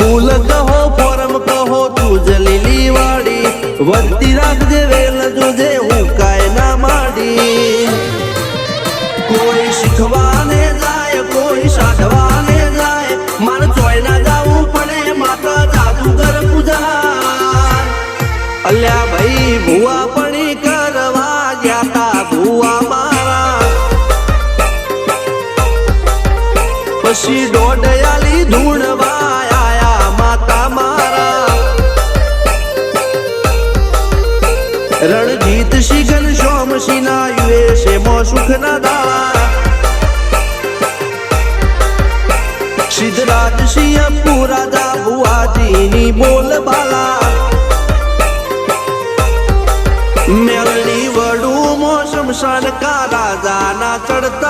ફૂલ કહો ફોરમ કહો તું જલીલી વાડી વધતી રાખજે વેલ જોજે હું કાય ના માડી કોઈ શીખવાને જાય કોઈ સાધવાને જાય મારે ચોય ના જાવું પડે માતા જાદુગર પૂજા અલ્યા ભાઈ ભુવા પડી કરવા ગયા તા ભુવા મારા પછી દોડયાલી ધૂણવા આયા માતા મારા રણજીત શિગન સોમસી ના યુએસે મો સુખ ના દાળા સિદ્ધરાજ સિંહ પુરાજા ભુવાજીની બોલ બાલા મેલની વડું મો શમશાન કા રાજા ના ચડતા